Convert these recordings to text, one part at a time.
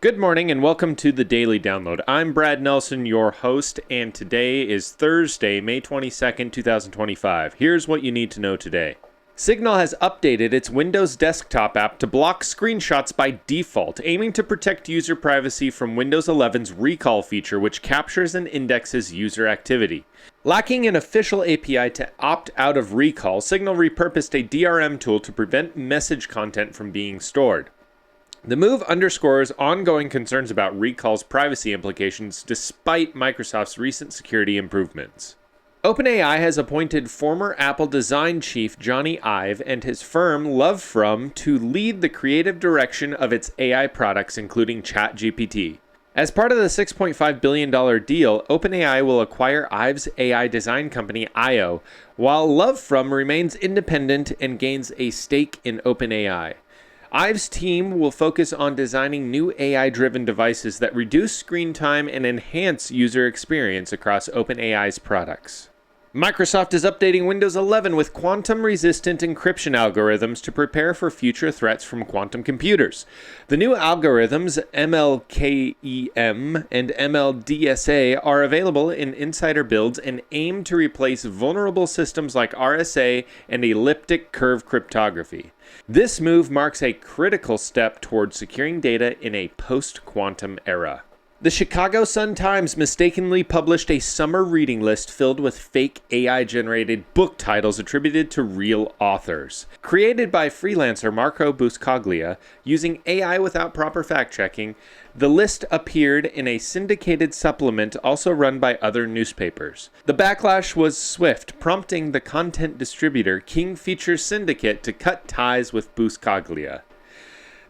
Good morning and welcome to the Daily Download. I'm Brad Nelson, your host, and today is Thursday, May 22nd, 2025. Here's what you need to know today. Signal has updated its Windows desktop app to block screenshots by default, aiming to protect user privacy from Windows 11's recall feature, which captures and indexes user activity. Lacking an official API to opt out of recall, Signal repurposed a DRM tool to prevent message content from being stored. The move underscores ongoing concerns about recall's privacy implications despite Microsoft's recent security improvements. OpenAI has appointed former Apple design chief Johnny Ive and his firm Lovefrom to lead the creative direction of its AI products, including ChatGPT. As part of the $6.5 billion deal, OpenAI will acquire Ive's AI design company IO, while Lovefrom remains independent and gains a stake in OpenAI. Ive's team will focus on designing new AI-driven devices that reduce screen time and enhance user experience across OpenAI's products. Microsoft is updating Windows 11 with quantum-resistant encryption algorithms to prepare for future threats from quantum computers. The new algorithms, MLKEM and MLDSA, are available in insider builds and aim to replace vulnerable systems like RSA and elliptic curve cryptography. This move marks a critical step toward securing data in a post-quantum era. The Chicago Sun-Times mistakenly published a summer reading list filled with fake AI-generated book titles attributed to real authors. Created by freelancer Marco Buscaglia, using AI without proper fact-checking, the list appeared in a syndicated supplement also run by other newspapers. The backlash was swift, prompting the content distributor King Features Syndicate to cut ties with Buscaglia.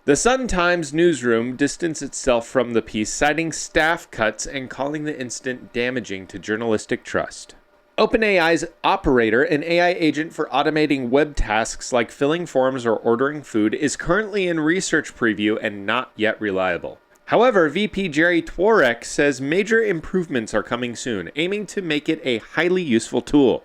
The Sun-Times newsroom distanced itself from the piece, citing staff cuts and calling the incident damaging to journalistic trust. OpenAI's Operator, an AI agent for automating web tasks like filling forms or ordering food, is currently in research preview and not yet reliable. However, VP Jerry Tworek says major improvements are coming soon, aiming to make it a highly useful tool.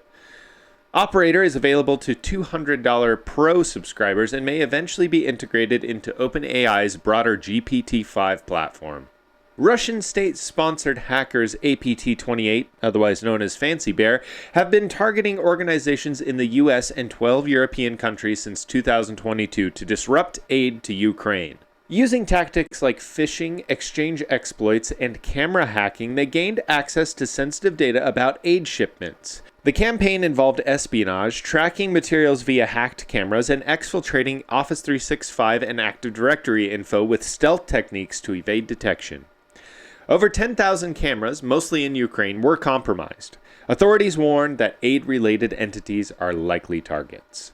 Operator is available to $200 Pro subscribers and may eventually be integrated into OpenAI's broader GPT-5 platform. Russian state-sponsored hackers APT-28, otherwise known as Fancy Bear, have been targeting organizations in the US and 12 European countries since 2022 to disrupt aid to Ukraine. Using tactics like phishing, exchange exploits, and camera hacking, they gained access to sensitive data about aid shipments. The campaign involved espionage, tracking materials via hacked cameras, and exfiltrating Office 365 and Active Directory info with stealth techniques to evade detection. Over 10,000 cameras, mostly in Ukraine, were compromised. Authorities warned that aid-related entities are likely targets.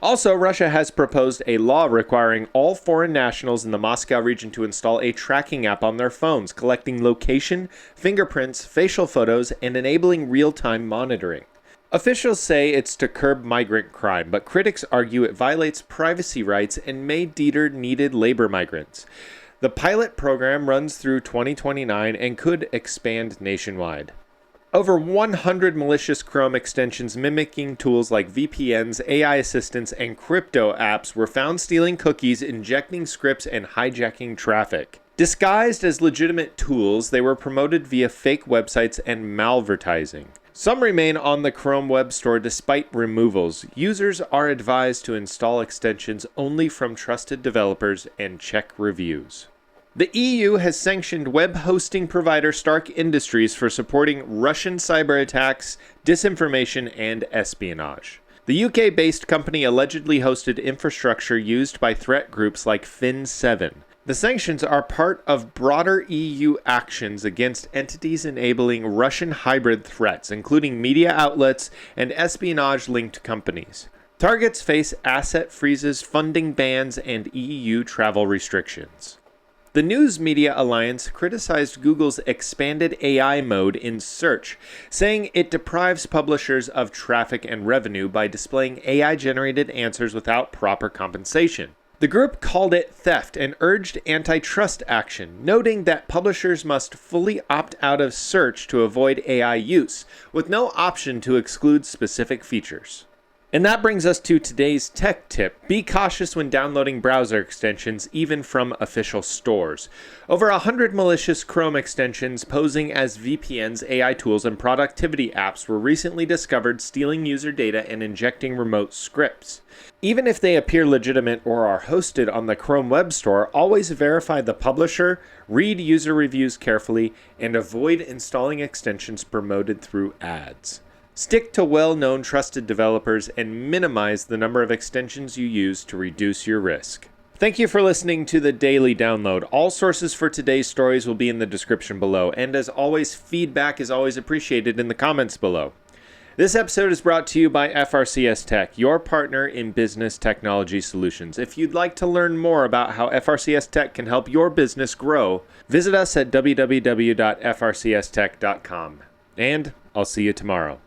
Also, Russia has proposed a law requiring all foreign nationals in the Moscow region to install a tracking app on their phones, collecting location, fingerprints, facial photos, and enabling real-time monitoring. Officials say it's to curb migrant crime, but critics argue it violates privacy rights and may deter needed labor migrants. The pilot program runs through 2029 and could expand nationwide. Over 100 malicious Chrome extensions mimicking tools like VPNs, AI assistants, and crypto apps were found stealing cookies, injecting scripts, and hijacking traffic. Disguised as legitimate tools, they were promoted via fake websites and malvertising. Some remain on the Chrome Web Store despite removals. Users are advised to install extensions only from trusted developers and check reviews. The EU has sanctioned web hosting provider Stark Industries for supporting Russian cyber attacks, disinformation, and espionage. The UK-based company allegedly hosted infrastructure used by threat groups like Fin7. The sanctions are part of broader EU actions against entities enabling Russian hybrid threats, including media outlets and espionage-linked companies. Targets face asset freezes, funding bans, and EU travel restrictions. The News Media Alliance criticized Google's expanded AI mode in search, saying it deprives publishers of traffic and revenue by displaying AI-generated answers without proper compensation. The group called it theft and urged antitrust action, noting that publishers must fully opt out of search to avoid AI use, with no option to exclude specific features. And that brings us to today's tech tip. Be cautious when downloading browser extensions, even from official stores. Over 100 malicious Chrome extensions posing as VPNs, AI tools, and productivity apps were recently discovered stealing user data and injecting remote scripts. Even if they appear legitimate or are hosted on the Chrome Web Store, always verify the publisher, read user reviews carefully, and avoid installing extensions promoted through ads. Stick to well-known trusted developers and minimize the number of extensions you use to reduce your risk. Thank you for listening to the Daily Download. All sources for today's stories will be in the description below, and as always, feedback is always appreciated in the comments below. This episode is brought to you by FRCS Tech, your partner in business technology solutions. If you'd like to learn more about how FRCS Tech can help your business grow, visit us at www.frcstech.com. And I'll see you tomorrow.